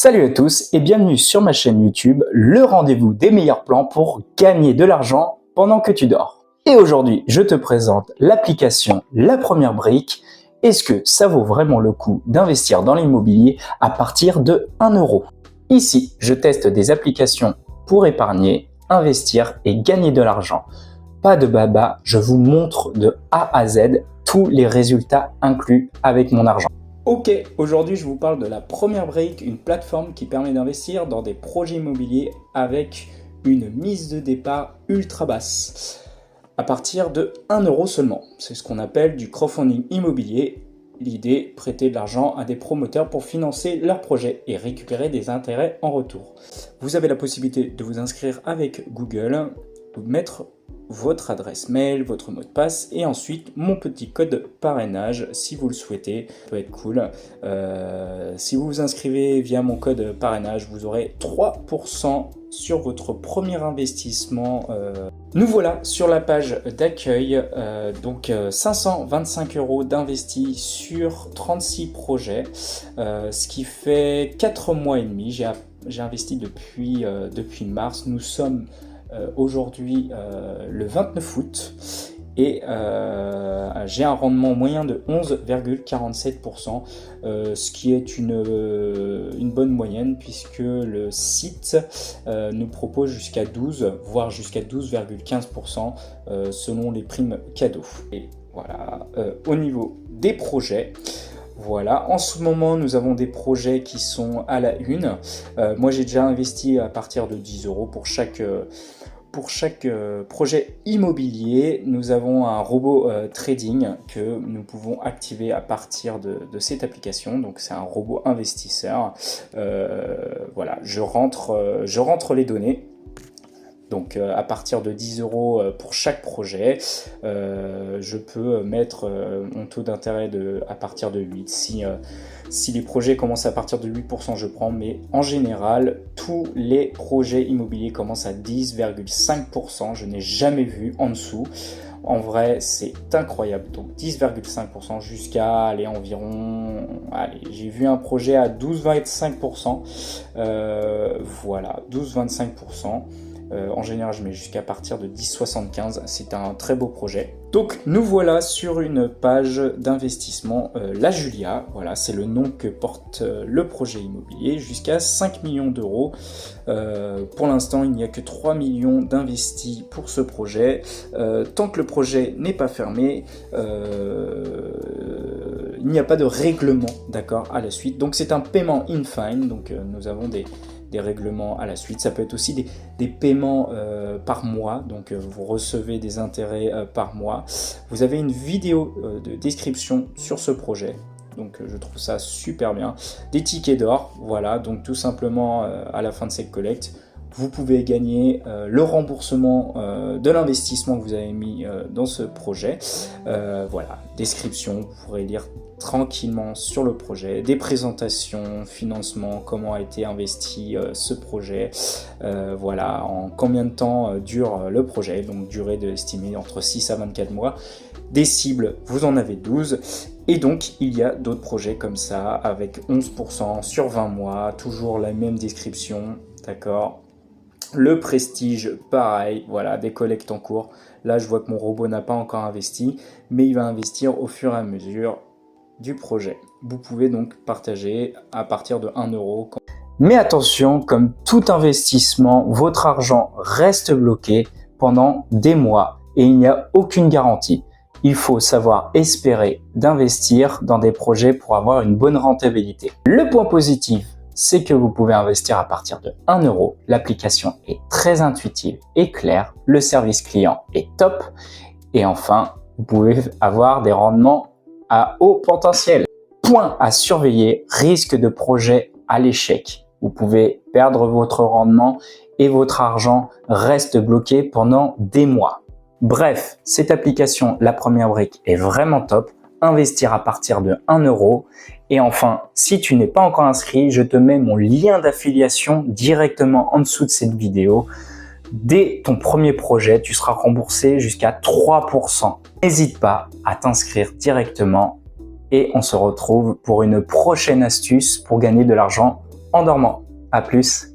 Salut à tous et bienvenue sur ma chaîne YouTube, le rendez-vous des meilleurs plans pour gagner de l'argent pendant que tu dors. Et aujourd'hui, je te présente l'application La Première Brique. Est-ce que ça vaut vraiment le coup d'investir dans l'immobilier à partir de 1 euro? Ici, je teste des applications pour épargner, investir et gagner de l'argent. Pas de baba, je vous montre de A à Z tous les résultats inclus avec mon argent. Ok, aujourd'hui je vous parle de La Première Brique, une plateforme qui permet d'investir dans des projets immobiliers avec une mise de départ ultra basse, à partir de 1 euro seulement. C'est ce qu'on appelle du crowdfunding immobilier. L'idée, prêter de l'argent à des promoteurs pour financer leurs projets et récupérer des intérêts en retour. Vous avez la possibilité de vous inscrire avec Google, mettre votre adresse mail, votre mot de passe et ensuite mon petit code parrainage si vous le souhaitez. Ça peut être cool. Si vous vous inscrivez via mon code parrainage, vous aurez 3% sur votre premier investissement. Nous voilà sur la page d'accueil, donc 525 € d'investis sur 36 projets, ce qui fait 4 mois et demi. J'ai investi depuis mars. Nous sommes aujourd'hui le 29 août et j'ai un rendement moyen de 11,47%, ce qui est une bonne moyenne puisque le site nous propose jusqu'à 12 voire jusqu'à 12,15% selon les primes cadeaux. Et voilà, au niveau des projets, voilà, en ce moment nous avons des projets qui sont à la une. Moi j'ai déjà investi à partir de 10 € pour chaque projet immobilier. Nous avons un robot trading que nous pouvons activer à partir de cette application. Donc c'est un robot investisseur. Voilà, je rentre les données. Donc à partir de 10 € pour chaque projet, je peux mettre mon taux d'intérêt à partir de 8. Si les projets commencent à partir de 8%, je prends, mais en général, tous les projets immobiliers commencent à 10,5%. Je n'ai jamais vu en dessous. En vrai, c'est incroyable. Donc 10,5% jusqu'à environ... j'ai vu un projet à 12,25%. Voilà, 12,25%. En général, je mets jusqu'à partir de 10,75. C'est un très beau projet. Donc, nous voilà sur une page d'investissement, La Julia. Voilà, c'est le nom que porte le projet immobilier. Jusqu'à 5 millions d'euros. Pour l'instant, il n'y a que 3 millions d'investis pour ce projet. Tant que le projet n'est pas fermé, il n'y a pas de règlement, d'accord, à la suite. Donc, c'est un paiement in fine. Donc, nous avons des règlements à la suite. Ça peut être aussi des paiements par mois, donc vous recevez des intérêts par mois. Vous avez une vidéo de description sur ce projet, donc je trouve ça super bien. Des tickets d'or, voilà, donc tout simplement à la fin de cette collecte, vous pouvez gagner le remboursement de l'investissement que vous avez mis dans ce projet. Voilà, description, vous pourrez lire tranquillement sur le projet, des présentations, financement, comment a été investi ce projet, voilà, en combien de temps dure le projet, donc durée estimée entre 6 à 24 mois. Des cibles, vous en avez 12. Et donc, il y a d'autres projets comme ça, avec 11% sur 20 mois, toujours la même description, d'accord. Le prestige, pareil, voilà, des collectes en cours. Là, je vois que mon robot n'a pas encore investi, mais il va investir au fur et à mesure du projet. Vous pouvez donc partager à partir de 1 euro. Mais attention, comme tout investissement, votre argent reste bloqué pendant des mois et il n'y a aucune garantie. Il faut savoir espérer d'investir dans des projets pour avoir une bonne rentabilité. Le point positif, c'est que vous pouvez investir à partir de 1 euro. L'application est très intuitive et claire. Le service client est top. Et enfin, vous pouvez avoir des rendements à haut potentiel. Point à surveiller, risque de projet à l'échec. Vous pouvez perdre votre rendement et votre argent reste bloqué pendant des mois. Bref, cette application, La Première Brique, est vraiment top. Investir à partir de 1 euro. Et enfin, si tu n'es pas encore inscrit, je te mets mon lien d'affiliation directement en dessous de cette vidéo. Dès ton premier projet, tu seras remboursé jusqu'à 3%. N'hésite pas à t'inscrire directement et on se retrouve pour une prochaine astuce pour gagner de l'argent en dormant. À plus.